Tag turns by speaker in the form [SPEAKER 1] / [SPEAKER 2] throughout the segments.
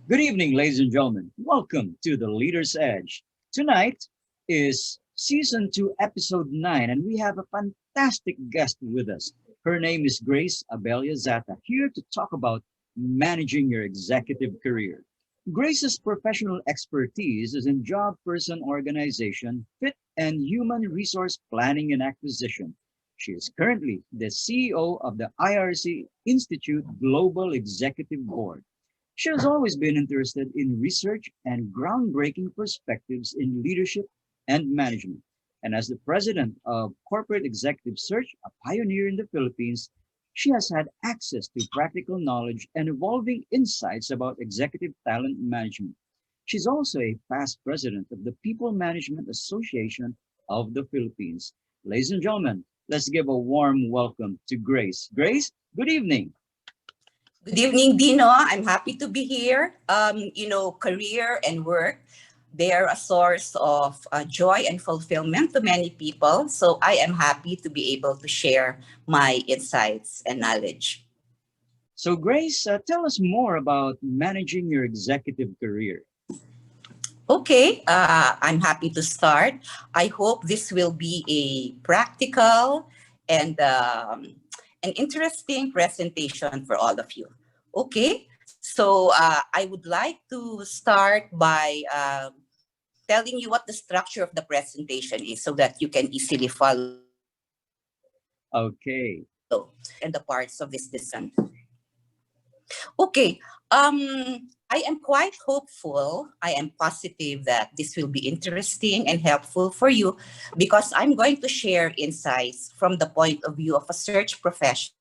[SPEAKER 1] Good evening, ladies and gentlemen. Welcome to the Leader's Edge. Tonight is season 2, episode 9, and we have a fantastic guest with us. Her name is Grace Abella-Zata, here to talk about managing your executive career. Grace's professional expertise is in job person organization, fit, and human resource planning and acquisition. She is currently the CEO of the IRCI Institute Global Executive Board. She has always been interested in research and groundbreaking perspectives in leadership and management. And as the president of Corporate Executive Search, a pioneer in the Philippines, she has had access to practical knowledge and evolving insights about executive talent management. She's also a past president of the People Management Association of the Philippines. Ladies and gentlemen, let's give a warm welcome to Grace. Grace, good evening.
[SPEAKER 2] Good evening, Dino. I'm happy to be here. Career and work, they are a source of joy and fulfillment to many people. So I am happy to be able to share my insights and knowledge.
[SPEAKER 1] So, Grace, tell us more about managing your executive career.
[SPEAKER 2] Okay, I'm happy to start. I hope this will be a practical and an interesting presentation for all of you. Okay, so I would like to start by telling you what the structure of the presentation is so that you can easily follow
[SPEAKER 1] Okay.
[SPEAKER 2] and the parts of this descent. Okay, I am quite hopeful. I am positive that this will be interesting and helpful for you because I'm going to share insights from the point of view of a search professional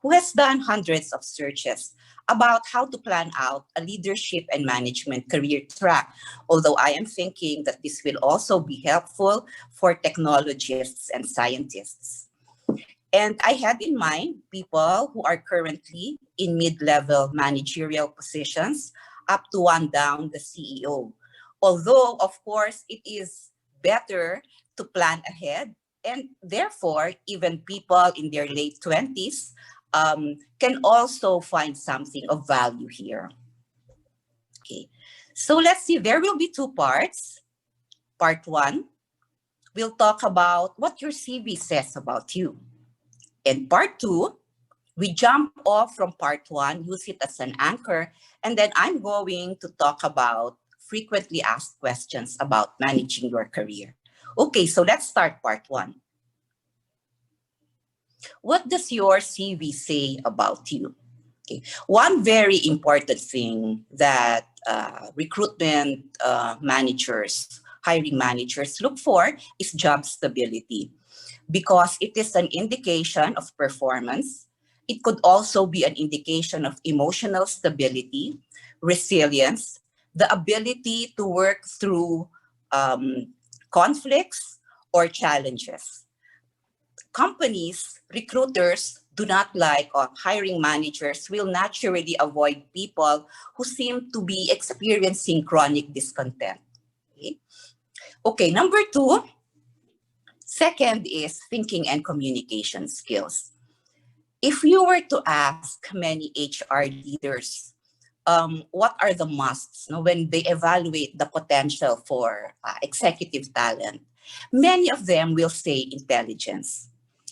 [SPEAKER 2] who has done hundreds of searches about how to plan out a leadership and management career track. Although I am thinking that this will also be helpful for technologists and scientists. And I had in mind people who are currently in mid-level managerial positions up to one down the CEO. Although, of course, it is better to plan ahead. And therefore, even people in their late 20s can also find something of value here. Okay, so let's see, there will be two parts. Part 1, we'll talk about what your CV says about you. In part 2, we jump off from part 1, use it as an anchor, and then I'm going to talk about frequently asked questions about managing your career. Okay, so let's start part 1. What does your CV say about you? Okay. One very important thing that recruitment managers, hiring managers look for is job stability, because it is an indication of performance. It could also be an indication of emotional stability, resilience, the ability to work through conflicts or challenges. Companies, recruiters do not like, or hiring managers will naturally avoid people who seem to be experiencing chronic discontent. Okay, number 2, second is thinking and communication skills. If you were to ask many HR leaders, what are the musts when they evaluate the potential for executive talent, many of them will say intelligence.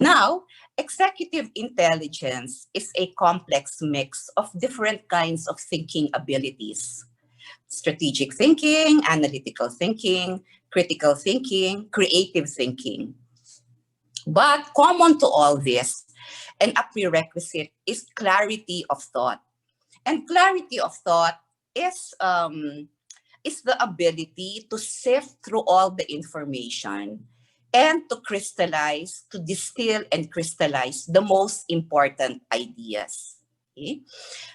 [SPEAKER 2] Now, executive intelligence is a complex mix of different kinds of thinking abilities: strategic thinking, analytical thinking, critical thinking, creative thinking. But common to all this, and a prerequisite, is clarity of thought. And clarity of thought is the ability to sift through all the information and to crystallize, to distill and crystallize the most important ideas. Okay?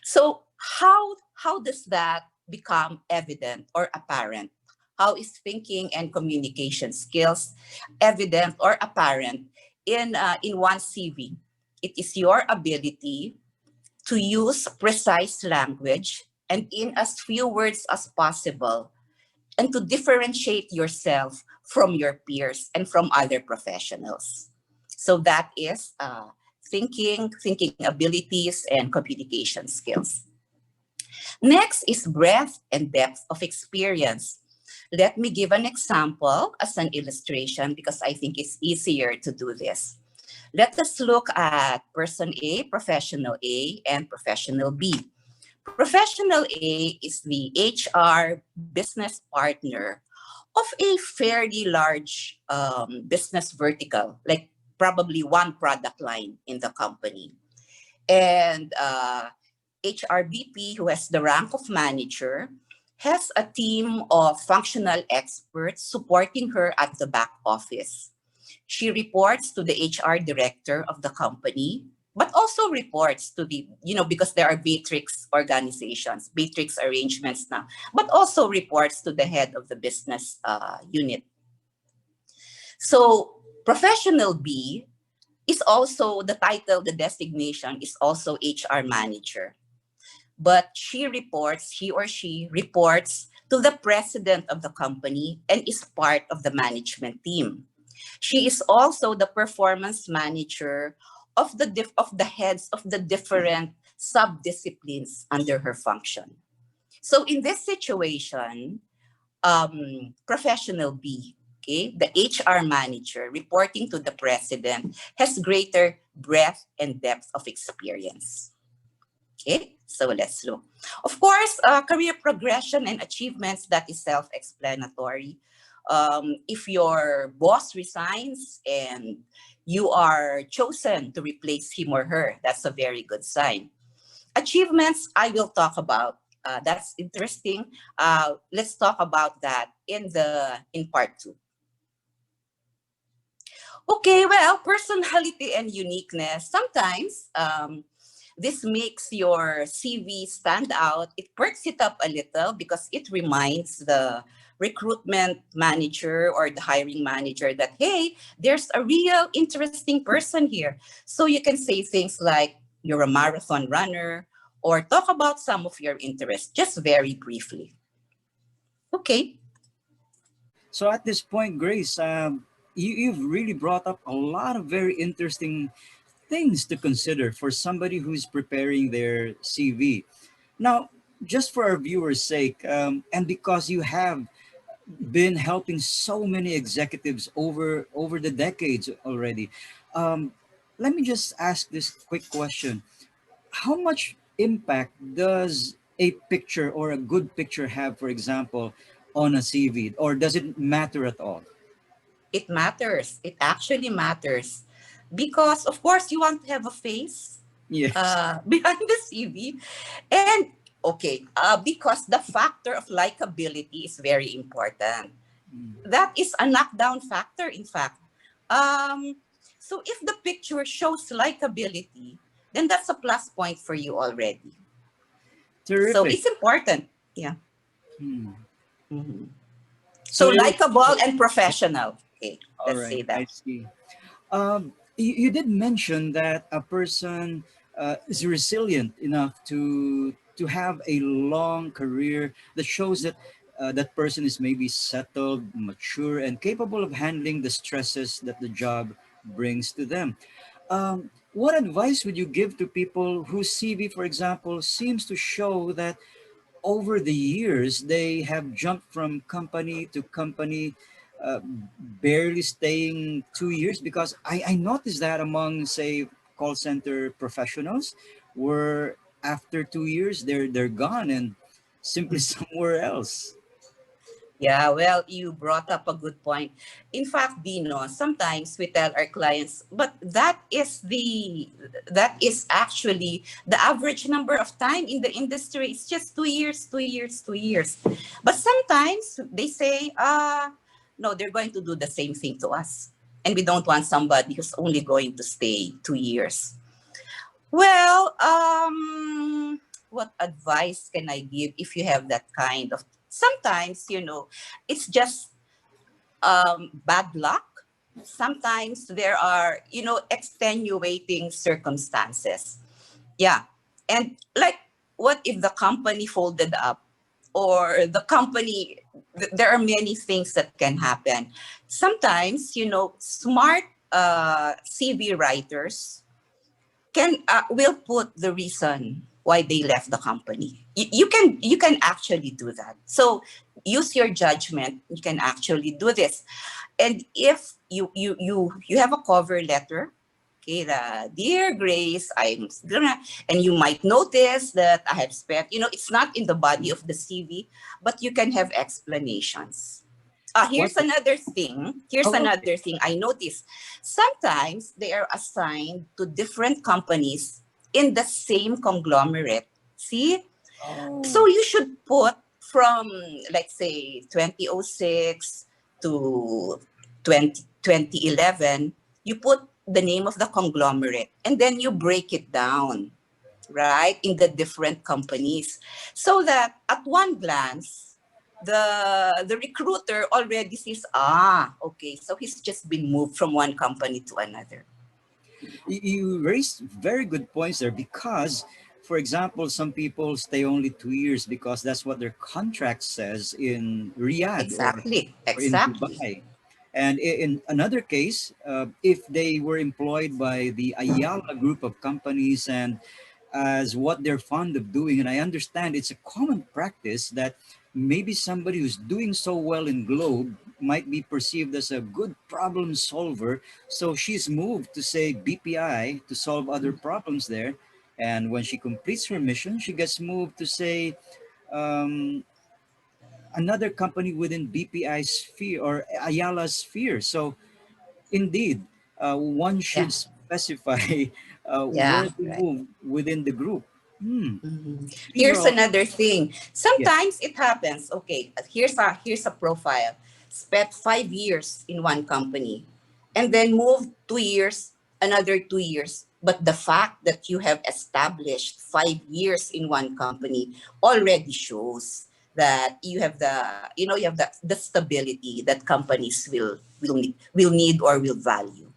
[SPEAKER 2] So how does that become evident or apparent? How is thinking and communication skills evident or apparent in one CV? It is your ability to use precise language and in as few words as possible, and to differentiate yourself from your peers and from other professionals. So that is thinking abilities and communication skills. Next is breadth and depth of experience. Let me give an example as an illustration because I think it's easier to do this. Let us look at person A, professional A, and professional B. Professional A is the HR business partner of a fairly large business vertical, like probably one product line in the company. And HRBP, who has the rank of manager, has a team of functional experts supporting her at the back office. She reports to the HR director of the company, but also reports to the, because there are matrix organizations, matrix arrangements now, but also reports to the head of the business unit. So professional B is also the title, the designation is also HR manager. But he or she reports to the president of the company and is part of the management team. She is also the performance manager of the heads of the different sub-disciplines under her function. So in this situation, professional B, okay, the HR manager reporting to the president has greater breadth and depth of experience. Okay, so let's look. Of course, career progression and achievements, that is self-explanatory. If your boss resigns and you are chosen to replace him or her, that's a very good sign. Achievements, I will talk about. That's interesting. Let's talk about that in part 2. Okay, well, personality and uniqueness. Sometimes this makes your CV stand out. It perks it up a little because it reminds the recruitment manager or the hiring manager that, hey, there's a real interesting person here. So you can say things like you're a marathon runner or talk about some of your interests, just very briefly. Okay.
[SPEAKER 1] So at this point, Grace, you've really brought up a lot of very interesting things to consider for somebody who's preparing their CV. Now, just for our viewers' sake, and because you have been helping so many executives over the decades already, um, let me just ask this quick question: how much impact does a picture or a good picture have, for example, on a CV, or does it matter at all?
[SPEAKER 2] It matters. It actually matters. Because, of course, you want to have a face
[SPEAKER 1] Yes.
[SPEAKER 2] behind the CV. And, okay, because the factor of likability is very important. That is a knockdown factor, in fact. So if the picture shows likability, then that's a plus point for you already. So
[SPEAKER 1] Terrific.
[SPEAKER 2] it's important. Yeah.
[SPEAKER 1] Hmm.
[SPEAKER 2] Mhm. So
[SPEAKER 1] So it,
[SPEAKER 2] likable and professional. Okay,
[SPEAKER 1] all
[SPEAKER 2] let's
[SPEAKER 1] right,
[SPEAKER 2] say
[SPEAKER 1] I
[SPEAKER 2] that.
[SPEAKER 1] see. You did mention that a person is resilient enough to have a long career that shows that that person is maybe settled, mature, and capable of handling the stresses that the job brings to them. What advice would you give to people whose CV, for example, seems to show that over the years they have jumped from company to company, uh, barely staying 2 years? Because I noticed that among, say, call center professionals, where after 2 years they're gone and simply somewhere else.
[SPEAKER 2] Yeah, well, you brought up a good point. In fact, Dino, sometimes we tell our clients, but that is actually the average number of time in the industry. It's just 2 years, 2 years, 2 years. But sometimes they say, no, they're going to do the same thing to us. And we don't want somebody who's only going to stay 2 years. Well, what advice can I give if you have that kind of? Sometimes, it's just bad luck. Sometimes there are, extenuating circumstances. Yeah. And like, what if the company folded up or the company, there are many things that can happen. Sometimes, smart CV writers will put the reason why they left the company. You can actually do that. So use your judgment. You can actually do this. And if you have a cover letter, okay, the dear Grace, I'm gonna, and you might notice that I have spent, it's not in the body of the CV, but you can have explanations.
[SPEAKER 1] What?
[SPEAKER 2] Here's another thing. Here's
[SPEAKER 1] Oh, okay.
[SPEAKER 2] another thing I noticed. Sometimes they are assigned to different companies in the same conglomerate. See? So
[SPEAKER 1] Oh,
[SPEAKER 2] you should put from, let's say, 2006 to 2011, you put the name of the conglomerate and then you break it down, right, in the different companies, so that at one glance, the recruiter already sees, okay, so he's just been moved from one company to another.
[SPEAKER 1] you raised very good points there because, for example, some people stay only 2 years because that's what their contract says in Riyadh
[SPEAKER 2] Exactly,
[SPEAKER 1] or in
[SPEAKER 2] exactly.
[SPEAKER 1] Dubai. And in another case, if they were employed by the Ayala group of companies and as what they're fond of doing, and I understand it's a common practice that maybe somebody who's doing so well in Globe might be perceived as a good problem solver. So she's moved to, say, BPI to solve other problems there. And when she completes her mission, she gets moved to, say, um, another company within BPI sphere or Ayala sphere. So indeed, one
[SPEAKER 2] Yeah,
[SPEAKER 1] should specify where
[SPEAKER 2] yeah,
[SPEAKER 1] they
[SPEAKER 2] right.
[SPEAKER 1] move within the group. Hmm.
[SPEAKER 2] Mhm.
[SPEAKER 1] These are
[SPEAKER 2] Here's
[SPEAKER 1] all,
[SPEAKER 2] another thing.
[SPEAKER 1] yeah.
[SPEAKER 2] Sometimes it happens. Okay, here's a profile. Spent 5 years in one company, and then moved 2 years, another 2 years. But the fact that you have established 5 years in one company already shows that you have the stability that companies will need or will value.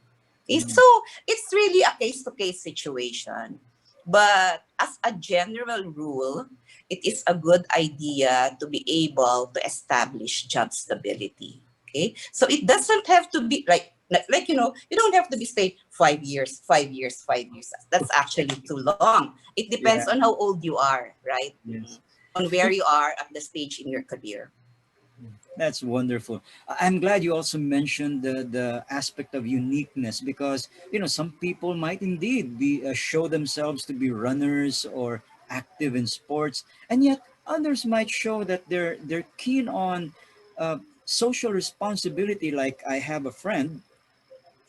[SPEAKER 2] Okay,
[SPEAKER 1] Mm.
[SPEAKER 2] so it's really a case to case situation. But as a general rule, it is a good idea to be able to establish job stability. Okay, so it doesn't have to be you don't have to be stay 5 years, 5 years, 5 years. That's actually too long. It depends
[SPEAKER 1] Yeah.
[SPEAKER 2] on how old you are, right?
[SPEAKER 1] Yes.
[SPEAKER 2] On where you are at the stage in your career.
[SPEAKER 1] That's wonderful. I'm glad you also mentioned the aspect of uniqueness because some people might indeed be show themselves to be runners or active in sports, and yet others might show that they're keen on social responsibility. Like I have a friend,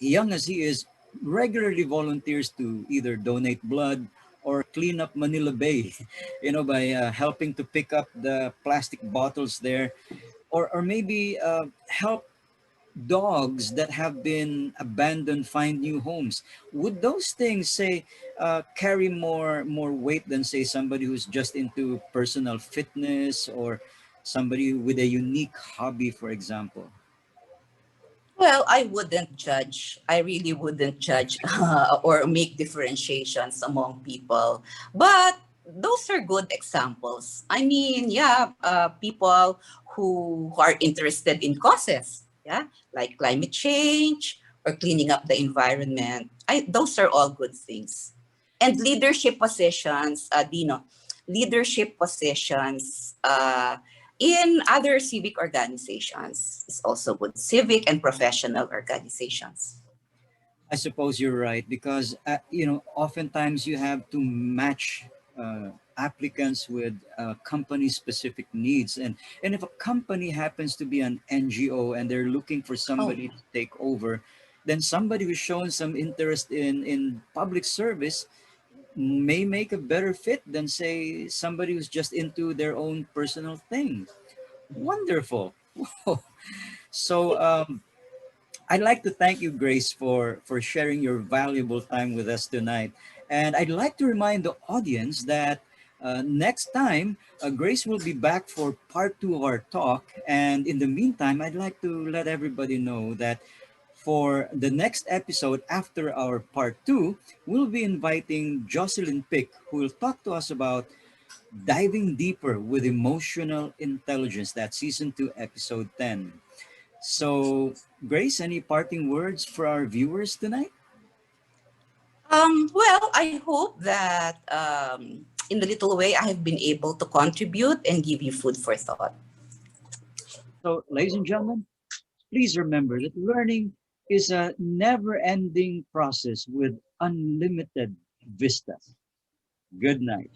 [SPEAKER 1] young as he is, regularly volunteers to either donate blood or clean up Manila Bay, by helping to pick up the plastic bottles there or maybe help dogs that have been abandoned find new homes. Would those things, say, carry more weight than, say, somebody who's just into personal fitness or somebody with a unique hobby, for example?
[SPEAKER 2] Well, I wouldn't judge. I really wouldn't judge or make differentiations among people. But those are good examples. I mean, yeah, people who are interested in causes, yeah, like climate change or cleaning up the environment. Those are all good things. And leadership positions, Dino, leadership positions. In other civic organizations is also good, civic and professional organizations.
[SPEAKER 1] I suppose you're right because oftentimes you have to match applicants with company specific needs, and if a company happens to be an NGO and they're looking for
[SPEAKER 2] Oh,
[SPEAKER 1] somebody to take over, then somebody who's shown some interest in public service may make a better fit than, say, somebody who's just into their own personal thing. Wonderful. So I'd like to thank you, Grace, for sharing your valuable time with us tonight. And I'd like to remind the audience that next time, Grace will be back for part two of our talk. And in the meantime, I'd like to let everybody know that for the next episode after our part two, we'll be inviting Jocelyn Pick, who will talk to us about diving deeper with emotional intelligence. That's season two, episode 10. So, Grace, any parting words for our viewers tonight?
[SPEAKER 2] well, I hope that in the little way I have been able to contribute and give you food for thought.
[SPEAKER 1] So, ladies and gentlemen, please remember that learning is a never-ending process with unlimited vistas. Good night.